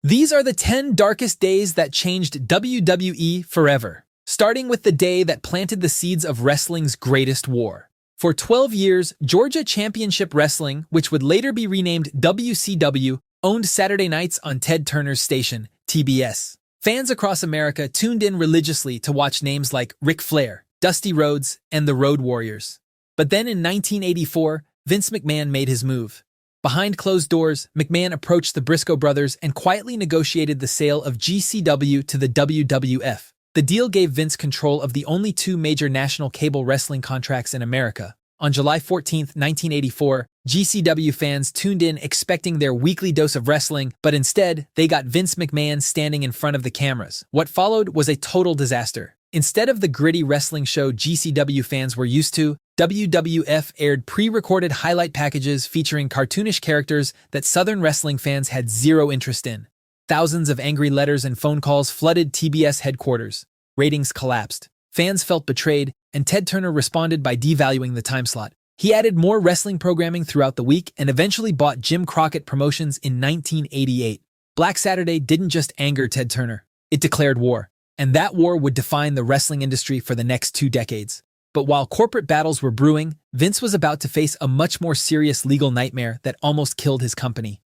These are the 10 darkest days that changed WWE forever, starting with the day that planted the seeds of wrestling's greatest war. For 12 years, Georgia Championship Wrestling, which would later be renamed WCW, owned Saturday nights on Ted Turner's station, TBS. Fans across America tuned in religiously to watch names like Ric Flair, Dusty Rhodes, and the Road Warriors. But then in 1984, Vince McMahon made his move. Behind closed doors, McMahon approached the Briscoe brothers and quietly negotiated the sale of GCW to the WWF. The deal gave Vince control of the only two major national cable wrestling contracts in America. On July 14, 1984, GCW fans tuned in expecting their weekly dose of wrestling, but instead, they got Vince McMahon standing in front of the cameras. What followed was a total disaster. Instead of the gritty wrestling show GCW fans were used to, WWF aired pre-recorded highlight packages featuring cartoonish characters that Southern wrestling fans had zero interest in. Thousands of angry letters and phone calls flooded TBS headquarters. Ratings collapsed. Fans felt betrayed, and Ted Turner responded by devaluing the time slot. He added more wrestling programming throughout the week and eventually bought Jim Crockett Promotions in 1988. Black Saturday didn't just anger Ted Turner. It declared war. And that war would define the wrestling industry for the next 2 decades. But while corporate battles were brewing, Vince was about to face a much more serious legal nightmare that almost killed his company.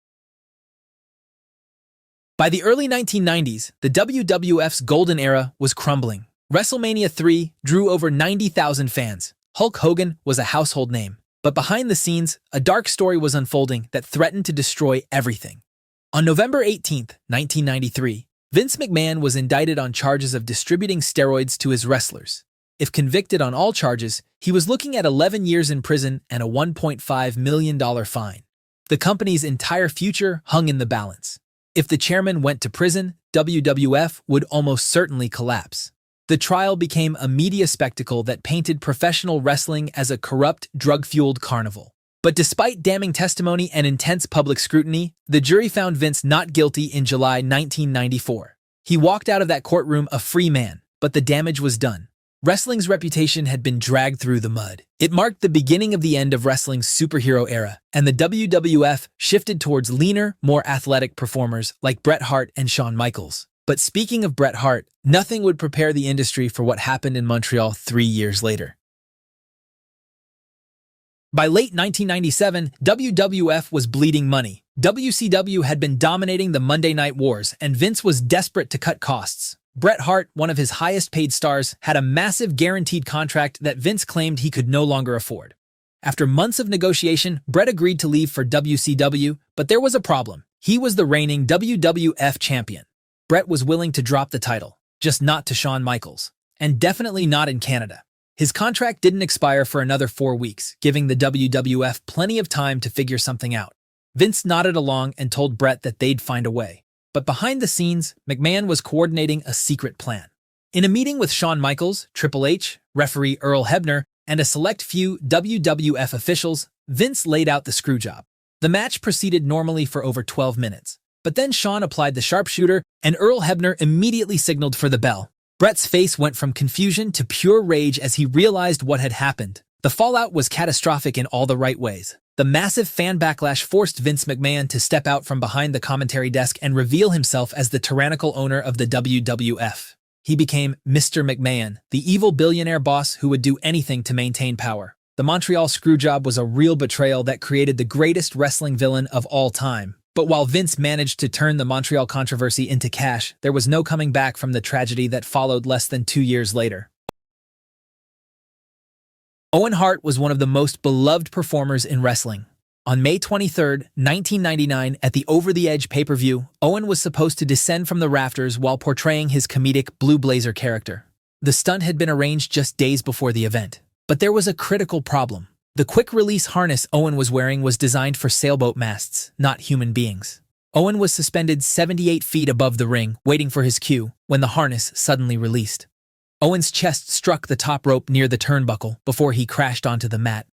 By the early 1990s, the WWF's golden era was crumbling. WrestleMania 3 drew over 90,000 fans. Hulk Hogan was a household name. But behind the scenes, a dark story was unfolding that threatened to destroy everything. On November 18, 1993, Vince McMahon was indicted on charges of distributing steroids to his wrestlers. If convicted on all charges, he was looking at 11 years in prison and a $1.5 million fine. The company's entire future hung in the balance. If the chairman went to prison, WWF would almost certainly collapse. The trial became a media spectacle that painted professional wrestling as a corrupt, drug-fueled carnival. But despite damning testimony and intense public scrutiny, the jury found Vince not guilty in July 1994. He walked out of that courtroom a free man, but the damage was done. Wrestling's reputation had been dragged through the mud. It marked the beginning of the end of wrestling's superhero era, and the WWF shifted towards leaner, more athletic performers like Bret Hart and Shawn Michaels. But speaking of Bret Hart, nothing would prepare the industry for what happened in Montreal 3 years later. By late 1997, WWF was bleeding money. WCW had been dominating the Monday Night Wars, and Vince was desperate to cut costs. Bret Hart, one of his highest-paid stars, had a massive guaranteed contract that Vince claimed he could no longer afford. After months of negotiation, Bret agreed to leave for WCW, but there was a problem. He was the reigning WWF champion. Bret was willing to drop the title, just not to Shawn Michaels, and definitely not in Canada. His contract didn't expire for another 4 weeks, giving the WWF plenty of time to figure something out. Vince nodded along and told Bret that they'd find a way. But behind the scenes, McMahon was coordinating a secret plan. In a meeting with Shawn Michaels, Triple H, referee Earl Hebner, and a select few WWF officials, Vince laid out the screwjob. The match proceeded normally for over 12 minutes. But then Shawn applied the sharpshooter, and Earl Hebner immediately signaled for the bell. Bret's face went from confusion to pure rage as he realized what had happened. The fallout was catastrophic in all the right ways. The massive fan backlash forced Vince McMahon to step out from behind the commentary desk and reveal himself as the tyrannical owner of the WWF. He became Mr. McMahon, the evil billionaire boss who would do anything to maintain power. The Montreal Screwjob was a real betrayal that created the greatest wrestling villain of all time. But while Vince managed to turn the Montreal controversy into cash, there was no coming back from the tragedy that followed less than 2 years later. Owen Hart was one of the most beloved performers in wrestling. On May 23, 1999, at the Over the Edge pay-per-view, Owen was supposed to descend from the rafters while portraying his comedic Blue Blazer character. The stunt had been arranged just days before the event. But there was a critical problem. The quick-release harness Owen was wearing was designed for sailboat masts, not human beings. Owen was suspended 78 feet above the ring, waiting for his cue, when the harness suddenly released. Owen's chest struck the top rope near the turnbuckle before he crashed onto the mat.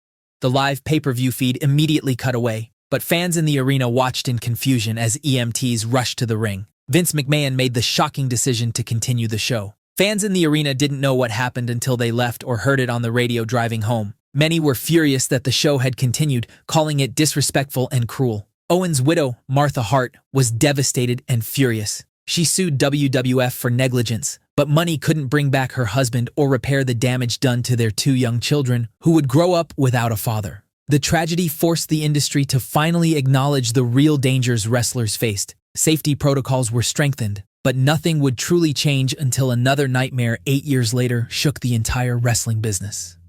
The live pay-per-view feed immediately cut away, but fans in the arena watched in confusion as EMTs rushed to the ring. Vince McMahon made the shocking decision to continue the show. Fans in the arena didn't know what happened until they left or heard it on the radio driving home. Many were furious that the show had continued, calling it disrespectful and cruel. Owen's widow, Martha Hart, was devastated and furious. She sued WWF for negligence, but money couldn't bring back her husband or repair the damage done to their two young children, who would grow up without a father. The tragedy forced the industry to finally acknowledge the real dangers wrestlers faced. Safety protocols were strengthened, but nothing would truly change until another nightmare 8 years later shook the entire wrestling business.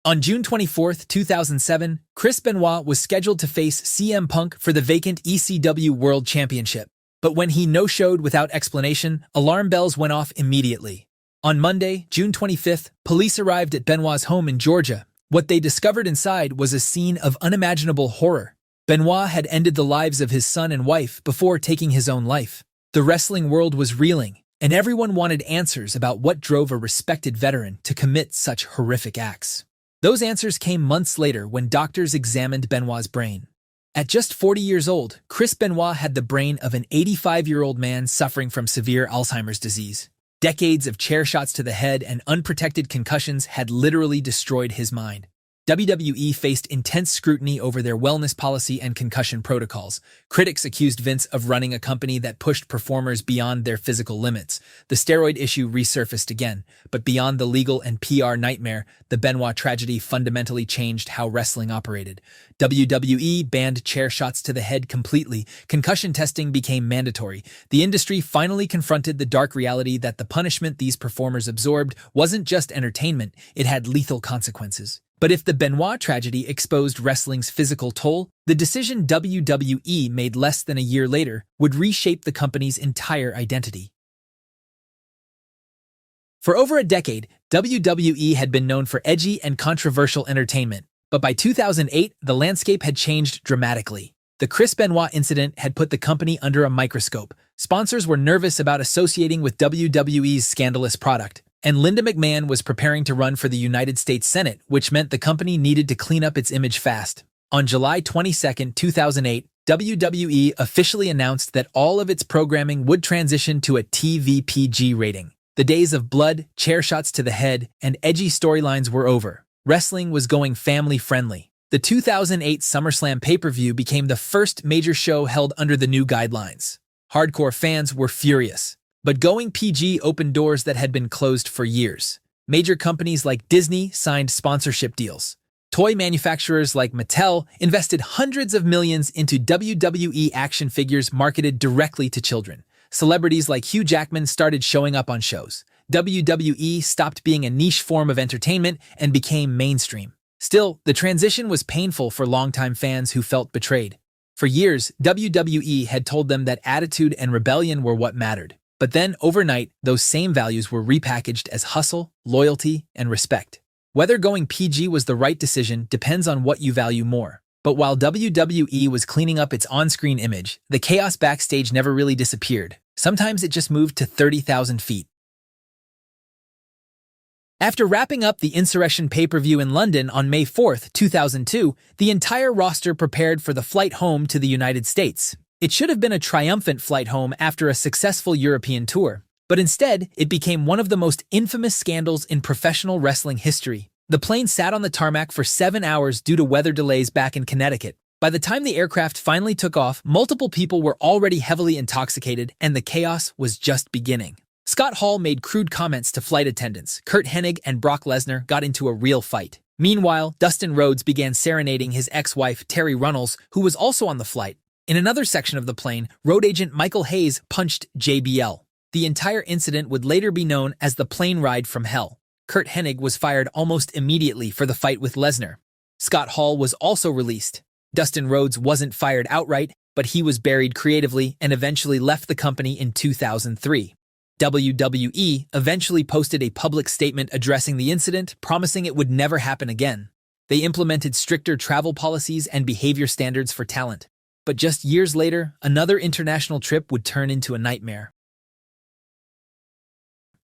On June 24, 2007, Chris Benoit was scheduled to face CM Punk for the vacant ECW World Championship. But when he no-showed without explanation, alarm bells went off immediately. On Monday, June 25th, police arrived at Benoit's home in Georgia. What they discovered inside was a scene of unimaginable horror. Benoit had ended the lives of his son and wife before taking his own life. The wrestling world was reeling, and everyone wanted answers about what drove a respected veteran to commit such horrific acts. Those answers came months later when doctors examined Benoit's brain. At just 40 years old, Chris Benoit had the brain of an 85-year-old man suffering from severe Alzheimer's disease. Decades of chair shots to the head and unprotected concussions had literally destroyed his mind. WWE faced intense scrutiny over their wellness policy and concussion protocols. Critics accused Vince of running a company that pushed performers beyond their physical limits. The steroid issue resurfaced again, but beyond the legal and PR nightmare, the Benoit tragedy fundamentally changed how wrestling operated. WWE banned chair shots to the head completely. Concussion testing became mandatory. The industry finally confronted the dark reality that the punishment these performers absorbed wasn't just entertainment, it had lethal consequences. But if the Benoit tragedy exposed wrestling's physical toll, the decision WWE made less than a year later would reshape the company's entire identity. For over a decade, WWE had been known for edgy and controversial entertainment, but by 2008, the landscape had changed dramatically. The Chris Benoit incident had put the company under a microscope. Sponsors were nervous about associating with WWE's scandalous product, and Linda McMahon was preparing to run for the United States Senate, which meant the company needed to clean up its image fast. On July 22, 2008, WWE officially announced that all of its programming would transition to a TVPG rating. The days of blood, chair shots to the head, and edgy storylines were over. Wrestling was going family-friendly. The 2008 SummerSlam pay-per-view became the first major show held under the new guidelines. Hardcore fans were furious. But going PG opened doors that had been closed for years. Major companies like Disney signed sponsorship deals. Toy manufacturers like Mattel invested hundreds of millions into WWE action figures marketed directly to children. Celebrities like Hugh Jackman started showing up on shows. WWE stopped being a niche form of entertainment and became mainstream. Still, the transition was painful for longtime fans who felt betrayed. For years, WWE had told them that attitude and rebellion were what mattered. But then, overnight, those same values were repackaged as hustle, loyalty, and respect. Whether going PG was the right decision depends on what you value more. But while WWE was cleaning up its on-screen image, the chaos backstage never really disappeared. Sometimes it just moved to 30,000 feet. After wrapping up the Insurrection pay-per-view in London on May 4, 2002, the entire roster prepared for the flight home to the United States. It should have been a triumphant flight home after a successful European tour, but instead, it became one of the most infamous scandals in professional wrestling history. The plane sat on the tarmac for 7 hours due to weather delays back in Connecticut. By the time the aircraft finally took off, multiple people were already heavily intoxicated, and the chaos was just beginning. Scott Hall made crude comments to flight attendants. Curt Hennig and Brock Lesnar got into a real fight. Meanwhile, Dustin Rhodes began serenading his ex-wife, Terry Runnels, who was also on the flight. In another section of the plane, road agent Michael Hayes punched JBL. The entire incident would later be known as the plane ride from hell. Curt Hennig was fired almost immediately for the fight with Lesnar. Scott Hall was also released. Dustin Rhodes wasn't fired outright, but he was buried creatively and eventually left the company in 2003. WWE eventually posted a public statement addressing the incident, promising it would never happen again. They implemented stricter travel policies and behavior standards for talent. But just years later, another international trip would turn into a nightmare.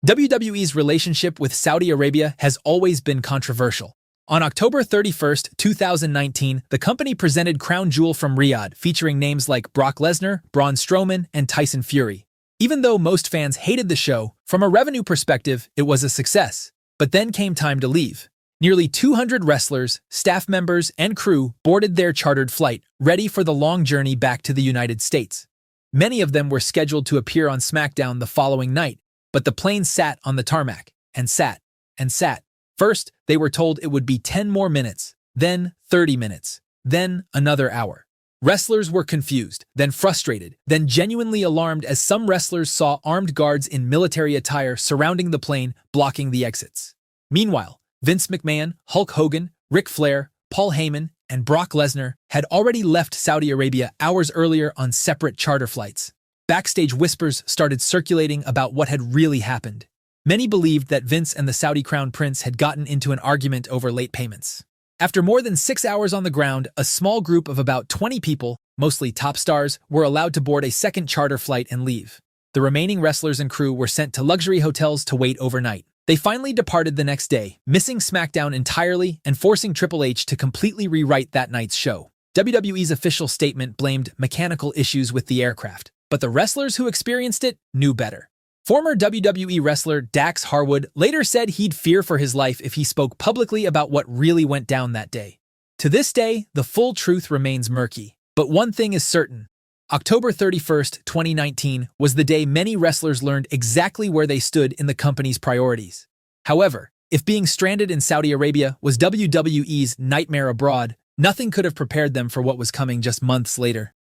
WWE's relationship with Saudi Arabia has always been controversial. On October 31, 2019, the company presented Crown Jewel from Riyadh, featuring names like Brock Lesnar, Braun Strowman, and Tyson Fury. Even though most fans hated the show, from a revenue perspective, it was a success. But then came time to leave. Nearly 200 wrestlers, staff members, and crew boarded their chartered flight, ready for the long journey back to the United States. Many of them were scheduled to appear on SmackDown the following night, but the plane sat on the tarmac, and sat, and sat. First, they were told it would be 10 more minutes, then 30 minutes, then another hour. Wrestlers were confused, then frustrated, then genuinely alarmed as some wrestlers saw armed guards in military attire surrounding the plane, blocking the exits. Meanwhile, Vince McMahon, Hulk Hogan, Ric Flair, Paul Heyman, and Brock Lesnar had already left Saudi Arabia hours earlier on separate charter flights. Backstage whispers started circulating about what had really happened. Many believed that Vince and the Saudi Crown Prince had gotten into an argument over late payments. After more than 6 hours on the ground, a small group of about 20 people, mostly top stars, were allowed to board a second charter flight and leave. The remaining wrestlers and crew were sent to luxury hotels to wait overnight. They finally departed the next day, missing SmackDown entirely and forcing Triple H to completely rewrite that night's show. WWE's official statement blamed mechanical issues with the aircraft, but the wrestlers who experienced it knew better. Former WWE wrestler Dax Harwood later said he'd fear for his life if he spoke publicly about what really went down that day. To this day, the full truth remains murky. But one thing is certain. October 31st, 2019 was the day many wrestlers learned exactly where they stood in the company's priorities. However, if being stranded in Saudi Arabia was WWE's nightmare abroad, nothing could have prepared them for what was coming just months later.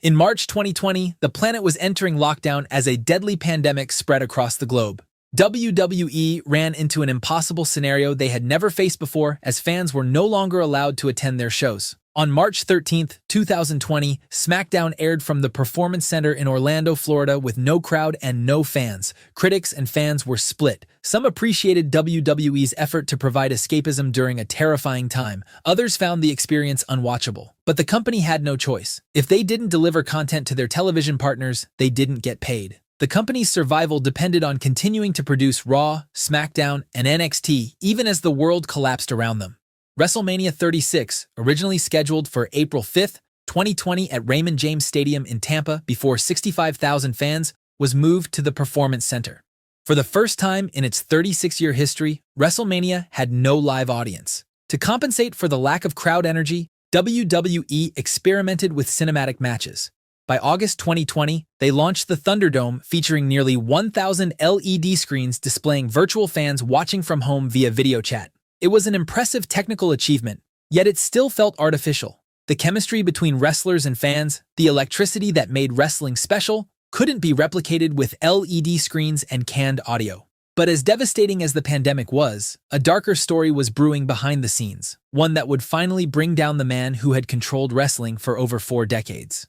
In March 2020, the planet was entering lockdown as a deadly pandemic spread across the globe. WWE ran into an impossible scenario they had never faced before as fans were no longer allowed to attend their shows. On March 13, 2020, SmackDown aired from the Performance Center in Orlando, Florida with no crowd and no fans. Critics and fans were split. Some appreciated WWE's effort to provide escapism during a terrifying time. Others found the experience unwatchable. But the company had no choice. If they didn't deliver content to their television partners, they didn't get paid. The company's survival depended on continuing to produce Raw, SmackDown, and NXT even as the world collapsed around them. WrestleMania 36, originally scheduled for April 5, 2020 at Raymond James Stadium in Tampa before 65,000 fans, was moved to the Performance Center. For the first time in its 36-year history, WrestleMania had no live audience. To compensate for the lack of crowd energy, WWE experimented with cinematic matches. By August 2020, they launched the Thunderdome featuring nearly 1,000 LED screens displaying virtual fans watching from home via video chat. It was an impressive technical achievement, yet it still felt artificial. The chemistry between wrestlers and fans, the electricity that made wrestling special, couldn't be replicated with LED screens and canned audio. But as devastating as the pandemic was, a darker story was brewing behind the scenes, one that would finally bring down the man who had controlled wrestling for over 4 decades.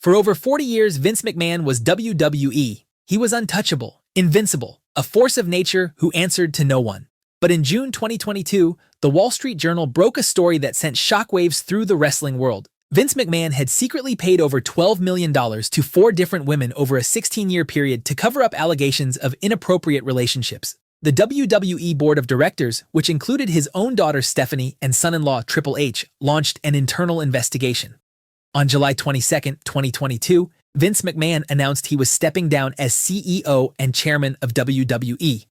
For over 40 years, Vince McMahon was WWE. He was untouchable, invincible, a force of nature who answered to no one. But in June 2022, the Wall Street Journal broke a story that sent shockwaves through the wrestling world. Vince McMahon had secretly paid over $12 million to 4 different women over a 16-year period to cover up allegations of inappropriate relationships. The WWE Board of Directors, which included his own daughter Stephanie and son-in-law Triple H, launched an internal investigation. On July 22, 2022, Vince McMahon announced he was stepping down as CEO and chairman of WWE.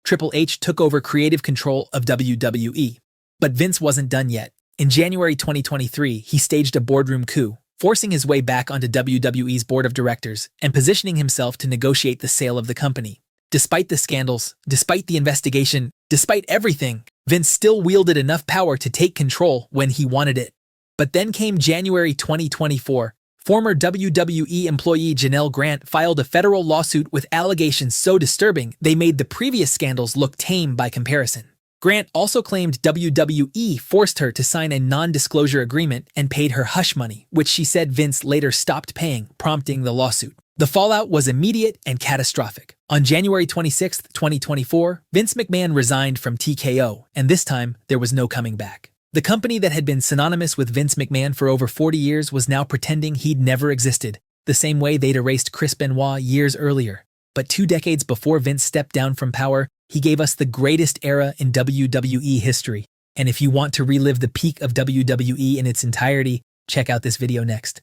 Triple H took over creative control of WWE. But Vince wasn't done yet. In January 2023, he staged a boardroom coup, forcing his way back onto WWE's board of directors and positioning himself to negotiate the sale of the company. Despite the scandals, despite the investigation, despite everything, Vince still wielded enough power to take control when he wanted it. But then came January 2024. Former WWE employee Janelle Grant filed a federal lawsuit with allegations so disturbing they made the previous scandals look tame by comparison. Grant also claimed WWE forced her to sign a non-disclosure agreement and paid her hush money, which she said Vince later stopped paying, prompting the lawsuit. The fallout was immediate and catastrophic. On January 26, 2024, Vince McMahon resigned from TKO, and this time there was no coming back. The company that had been synonymous with Vince McMahon for over 40 years was now pretending he'd never existed, the same way they'd erased Chris Benoit years earlier. But 2 decades before Vince stepped down from power, he gave us the greatest era in WWE history. And if you want to relive the peak of WWE in its entirety, check out this video next.